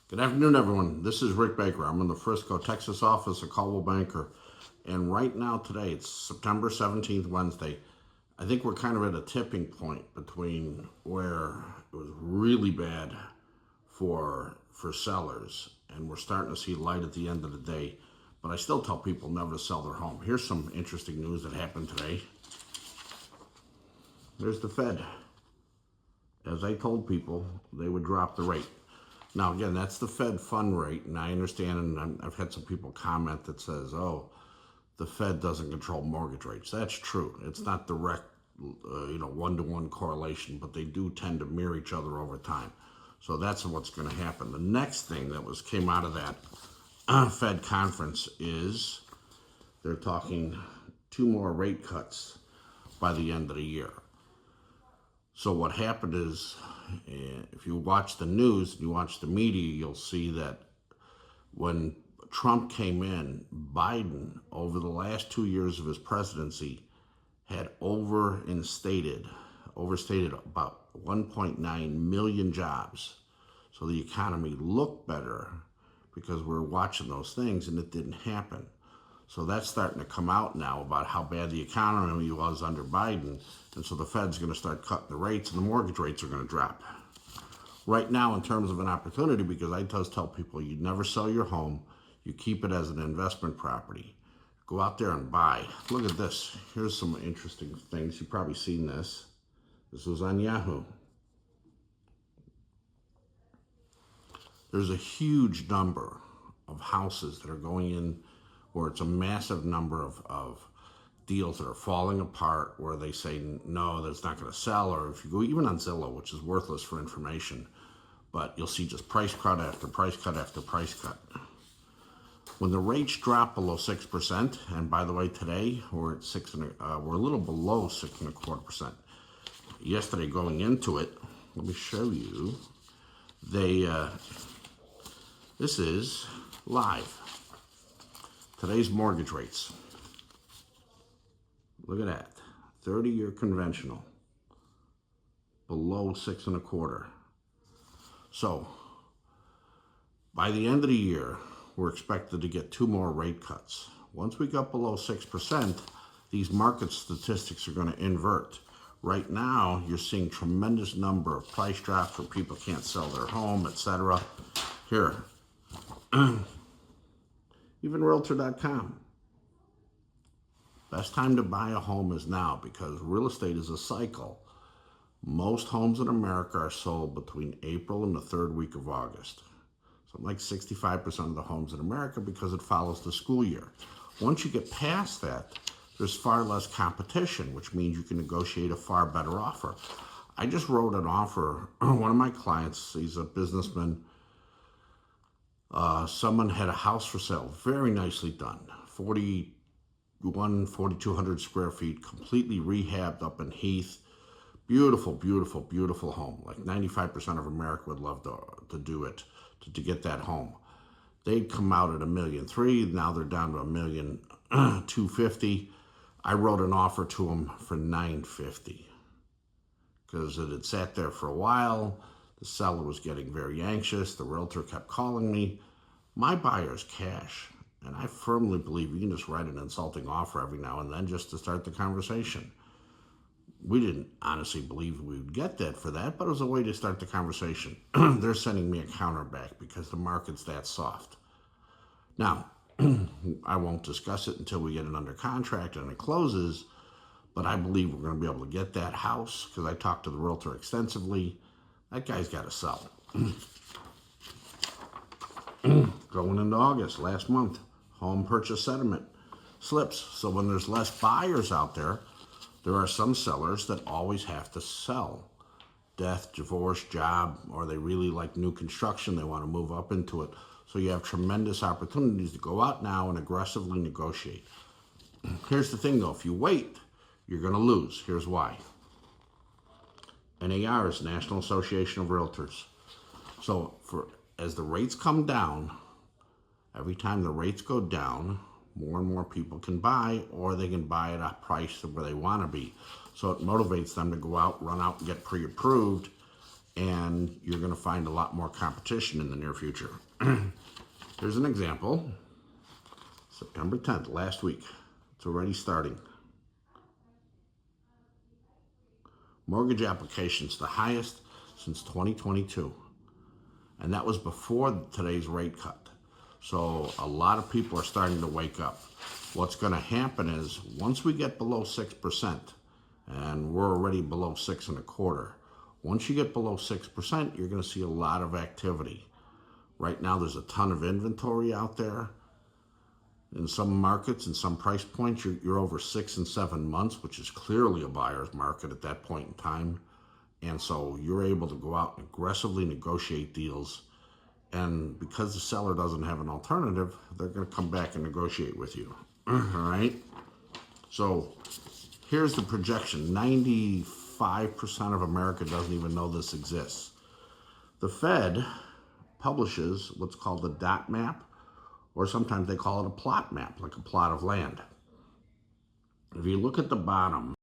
Good afternoon, everyone. This is Rick Baker. I'm in the Frisco, Texas office of Coldwell Banker. And right now, today, it's September 17th, Wednesday. I think we're kind of at a tipping point between where it was really bad for sellers, and we're starting to see light at the end of the day. But I still tell people never to sell their home. Here's some interesting news that happened today. There's the Fed. As I told people, they would drop the rate. Now, again, that's the Fed fund rate, and I understand, and I've had some people comment that says, oh, the Fed doesn't control mortgage rates. That's true. It's not direct, one-to-one correlation, but they do tend to mirror each other over time. So that's what's going to happen. The next thing that came out of that Fed conference is they're talking 2 more rate cuts by the end of the year. So what happened is, if you watch the news, you watch the media, you'll see that when Trump came in, Biden, over the last 2 years of his presidency, had overstated about 1.9 million jobs. So the economy looked better because we're watching those things, and it didn't happen. So that's starting to come out now about how bad the economy was under Biden. And so the Fed's going to start cutting the rates, and the mortgage rates are going to drop. Right now, in terms of an opportunity, because I just tell people you never sell your home, you keep it as an investment property. Go out there and buy. Look at this. Here's some interesting things. You've probably seen this. This was on Yahoo. There's a huge number of houses that are going in where it's a massive number of deals that are falling apart, where they say, no, that's not going to sell. Or if you go even on Zillow, which is worthless for information, but you'll see just price cut after price cut after price cut. When the rates drop below 6%, and by the way, today we're at we're a little below 6.25%. Yesterday, going into it, let me show you. This is live. Today's mortgage rates. Look at that. 30-year conventional. Below 6.25. So, by the end of the year, we're expected to get 2 more rate cuts. Once we got below 6%, these market statistics are going to invert. Right now, you're seeing tremendous number of price drops where people can't sell their home, etc. Here. Even Realtor.com. Best time to buy a home is now, because real estate is a cycle. Most homes in America are sold between April and the 3rd week of August. Something like 65% of the homes in America, because it follows the school year. Once you get past that, there's far less competition, which means you can negotiate a far better offer. I just wrote an offer. One of my clients, he's a businessman. Someone had a house for sale, very nicely done, 4,200 square feet, completely rehabbed up in Heath. Beautiful, beautiful, beautiful home. Like 95% of America would love to do it, to get that home. They'd come out at $1.3 million. Now they're down to $1.25 million. I wrote an offer to them for $950 because it had sat there for a while. The seller was getting very anxious. The realtor kept calling me. My buyer's cash, and I firmly believe you can just write an insulting offer every now and then just to start the conversation. We didn't honestly believe we would get that for that, but it was a way to start the conversation. They're sending me a counter back because the market's that soft. Now, I won't discuss it until we get it under contract and it closes, but I believe we're going to be able to get that house because I talked to the realtor extensively. That guy's got to sell. Going into August, last month, home purchase settlement slips. So when there's less buyers out there, there are some sellers that always have to sell. Death, divorce, job, or they really like new construction. They want to move up into it. So you have tremendous opportunities to go out now and aggressively negotiate. Here's the thing, though. If you wait, you're going to lose. Here's why. NAR is National Association of Realtors. So as the rates come down, every time the rates go down, more and more people can buy, or they can buy at a price where they want to be. So it motivates them to go out, run out and get pre-approved and you're going to find a lot more competition in the near future. Here's an example. September 10th, last week. It's already starting. Mortgage applications, the highest since 2022. And that was before today's rate cut. So a lot of people are starting to wake up. What's going to happen is once we get below 6%, and we're already below 6.25%, once you get below 6%, you're going to see a lot of activity. Right now, there's a ton of inventory out there. In some markets, in some price points, you're over 6 and 7 months, which is clearly a buyer's market at that point in time. And so you're able to go out and aggressively negotiate deals. And because the seller doesn't have an alternative, they're going to come back and negotiate with you. All right? So here's the projection. 95% of America doesn't even know this exists. The Fed publishes what's called the dot map, or sometimes they call it a plot map, like a plot of land. If you look at the bottom,